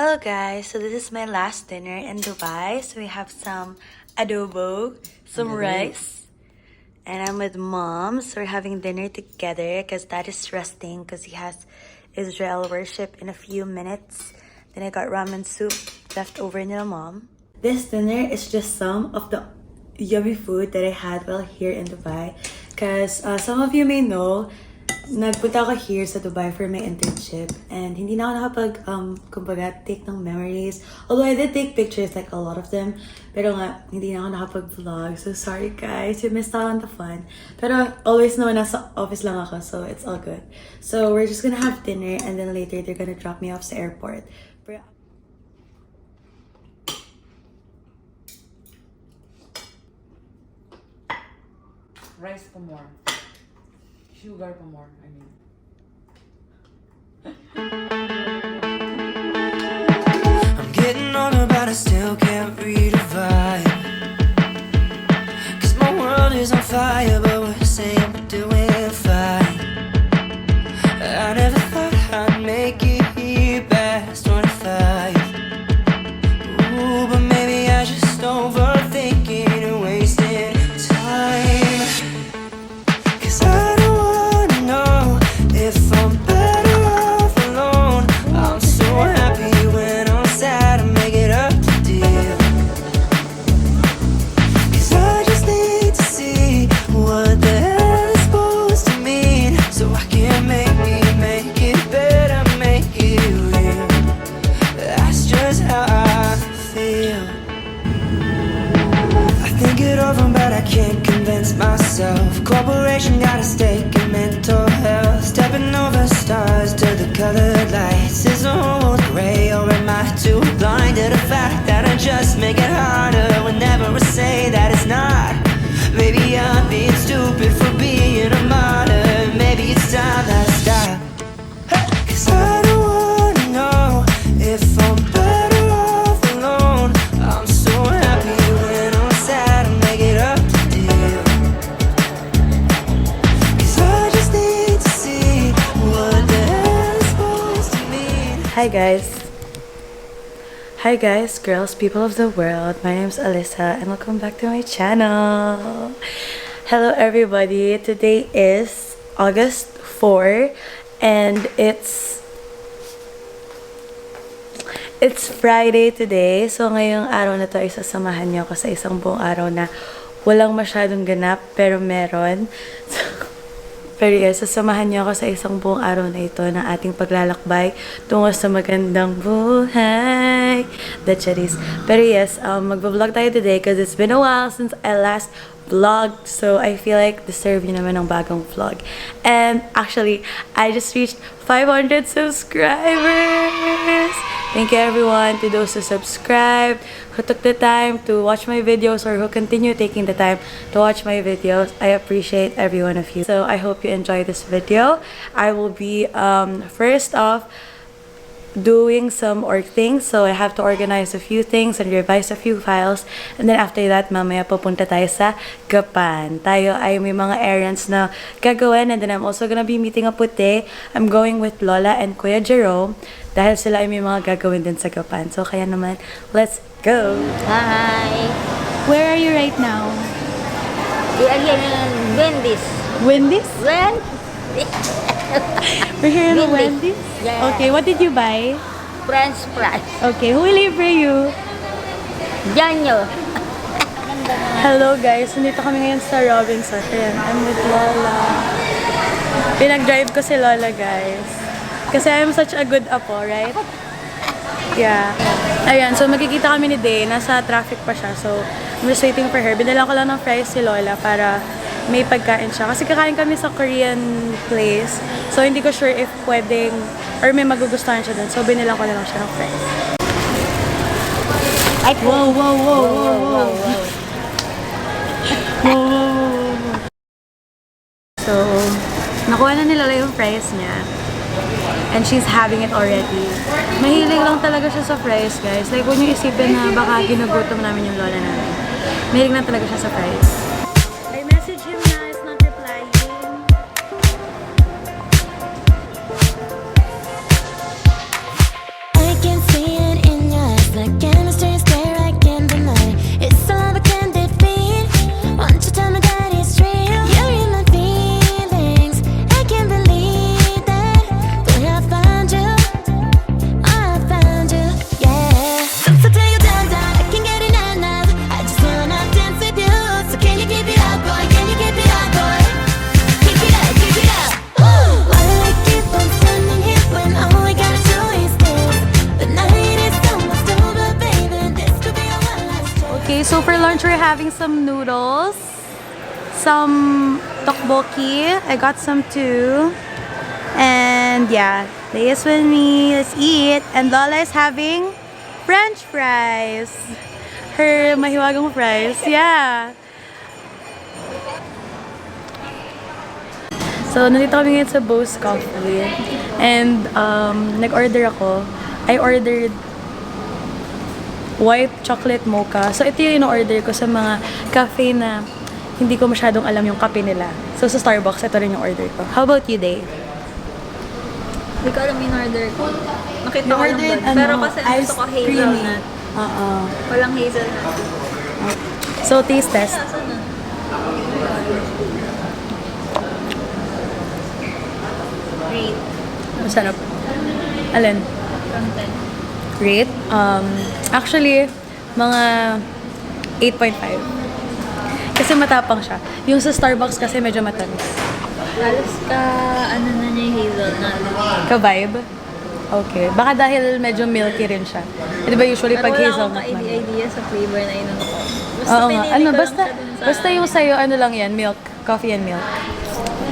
Hello guys, so this is my last dinner in Dubai. So we have some adobo, some rice, and I'm with mom. So we're having dinner together because dad is resting because he has Israel worship in a few minutes. Then I got ramen soup left over in the mom. This dinner is just some of the yummy food that I had while here in Dubai. Because some of you may know, nagpunta ako here sa Dubai for my internship and hindi na ako nakapag, kumbaga, take ng memories. Although I did take pictures, like a lot of them, pero nga, hindi na ako nakapag-vlog. So sorry guys, you missed out on the fun. Pero always naman nasa office lang ako, so it's all good. So we're just gonna have dinner and then later they're gonna drop me off sa airport. Rice pa more. Sugar pa more, I mean. I'm getting older but I still can't read a vibe. Cause my world is on fire but we're saying we're doing fine. I never thought I'd make it here past 25. Ooh, but maybe I just overthinking and wasting time. Cause I don't wanna know if I'm better off alone. I'm so happy when I'm sad, I make it up to deal. Cause I just need to see what the hell it's supposed to mean, so I can make it better, make it real. That's just how I feel. I think it over but I can't convince myself. Corporation got a stake in mental health. Stepping over stars to the colored lights. Is the whole world gray or am I too blind to the fact that I just make it harder whenever I say that it's not? Maybe I'm being stupid for being a martyr. Maybe it's time that I stop. Cause I don't wanna know if I'm better off alone. I'm so happy when I'm sad, I make it up to deal. Cause I just need to see what the hell it's supposed to mean. Hi guys, girls, people of the world. My name is Alyssa and welcome back to my channel. Hello everybody. Today is August 4 and it's Friday today. So ngayong araw na to ay sasamahan niyo ako sa isang buong araw na walang masyadong ganap pero meron. Pero yes, sasamahan niyo ako sa isang buong araw na ito ng ating paglalakbay tungo sa magandang buhay. The charis. Pero yes, magbablog tayo today because it's been a while since I last vlogged. So I feel like deserve yun naman ng bagong vlog. And actually, I just reached 500 subscribers! Thank you everyone to those who subscribed, who took the time to watch my videos, or who continue taking the time to watch my videos. I appreciate every one of you. So I hope you enjoy this video. I will be first off doing some org things. So I have to organize a few things and revise a few files. And then after that, mamaya pupunta tayo sa Gapan. Tayo ay may mga errands na gagawin. And then I'm also gonna be meeting up with Tay. I'm going with Lola and Kuya Jerome dahil sila ay may mga gagawin din sa Gapan. So kaya naman, let's go! Hi. Where are you right now? We are here in Wendy's. Wendy's? We're here in Wendy's. Wendy's? Yeah. Okay, what did you buy? French fries. Okay, who will libre you? Janyo. Hello guys, nandito kami ngayon sa Robinson. Ayan, I'm with Lola. Pinag-drive ko si Lola guys. Kasi I'm such a good apo, right? Yeah. Ayan, so magkikita kami ni Day. Nasa traffic pa siya. So, I'm just waiting for her. Binala ko lang ng fries si Lola para may pagkain siya. Kasi kakain kami sa Korean place. So, hindi ko sure if pwedeng or may magugustuhan siya dun. So, binila ko na lang siya ng fries. Ay, Wow, wow, wow, wow, wow. Wow. So, nakuha na ni Lola yung fries niya. And she's having it already. Mahilig lang talaga siya sa fries, guys. Like, huwag niyo isipin na baka ginugutom namin yung Lola namin. Mahilig lang talaga siya sa fries. I messaged him na, he's not replying. I can see it lunch, we're having some noodles, some tteokbokki. I got some too. And yeah, Leia's with me. Let's eat. And Lola is having French fries. Her mahiwagang fries. Yeah. So, nandito kami ngayon sa Bose Coffee. And, nag-order ako. I ordered white chocolate mocha. So, ito yung in-order ko sa mga cafe na hindi ko masyadong alam yung kape nila. So, sa Starbucks, ito rin yung order ko. How about you, Day? Hindi ko alam yung order ko. Nakita ko lang ordered, doon. Pero kasi gusto ko hazelnut. Walang hazelnut. So, taste test. Saan na? Great. Masarap. Alin? From 10. Rate? Actually, mga 8.5. Kasi matapang siya. Yung sa Starbucks kasi medyo matamis. Halos ka, ano na niya yung hazelnut. Ka-vibe? Okay. Baka dahil medyo milky rin siya. Di ba usually Pero pag wala hazelnut akong naman? idea sa flavor na inuno ko. Basta Oo nga. pinili Ano, ko lang basta, siya dun sa... basta yung sa'yo, ano lang yan, milk. Coffee and milk.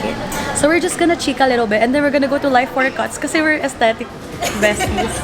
Okay. So we're just gonna cheek a little bit and then we're gonna go to Life for Cuts kasi we're aesthetic besties.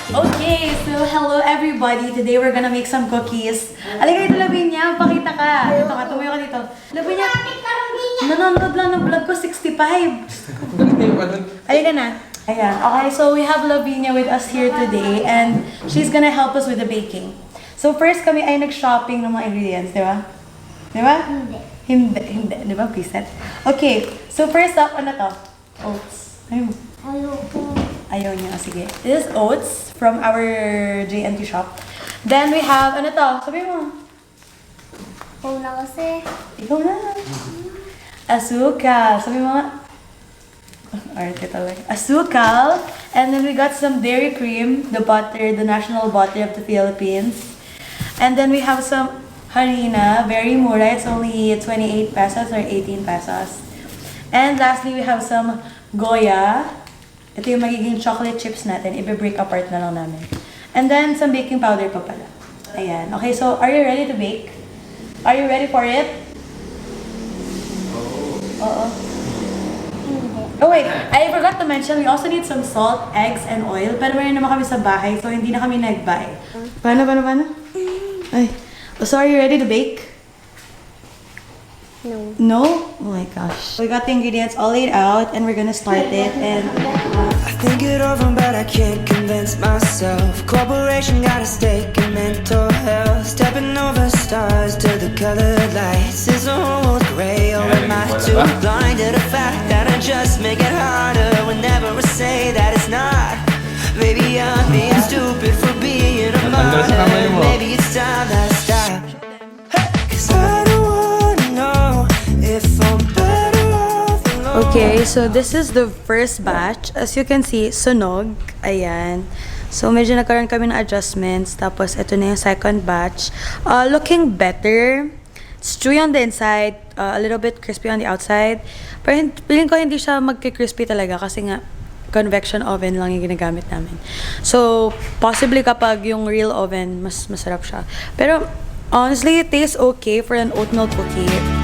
Okay, so hello everybody. Today we're gonna make some cookies. Alika dito, Lavinia. Pakita ka. Dito ka, tumayo ka dito. Lavinia, nanonood lang ng vlog ko, 65. Alika na. Ayan. Okay, so we have Lavinia with us here today and she's gonna help us with the baking. So first kami ay nag-shopping ng mga ingredients, di ba? Di ba? Hindi. Di ba, preset? Okay, so first up, ano to? Oats. Ayun. Ayaw niya. Sige. This is oats from our JNT shop. Then we have, ano to? Sabi mo. Una kasi. Ikaw na. Asukal. Sabi mo nga. Arte talaga. Asukal. And then we got some dairy cream, the butter, the national butter of the Philippines. And then we have some harina, very mura. It's only 28 pesos or 18 pesos. And lastly, we have some Goya. Ito yung magiging chocolate chips natin. Ibe-break apart na lang namin. And then, some baking powder pa pala. Ayan. Okay, so are you ready to bake? Are you ready for it? Oo. Oh wait, I forgot to mention, we also need some salt, eggs, and oil. Pero meron naman kami sa bahay, so hindi na kami nag-buy. Paano? Ay. So are you ready to bake? No. No? Oh my gosh. We got the ingredients all laid out and we're gonna start it and I think it over, but I can't convince myself. Corporation got a stake in mental health. Stepping over stars to the colored lights. Is the whole world gray, or am I too blind to the fact that I just make it harder whenever I say that it's not? Maybe I'm being stupid for being a martyr. Maybe it's time that I stop. 'Cause I don't wanna know if I'm better off alone. okay, so this is the first batch. As you can see, sunog. Ayan. So, medyo nagkaroon kami ng adjustments. Tapos, ito na yung second batch. Looking better. It's chewy on the inside. A little bit crispy on the outside. Pero feeling ko hindi siya magki-crispy talaga kasi nga convection oven lang yung ginagamit namin. So, possibly kapag yung real oven, mas masarap siya. Pero, honestly, it tastes okay for an oat milk cookie.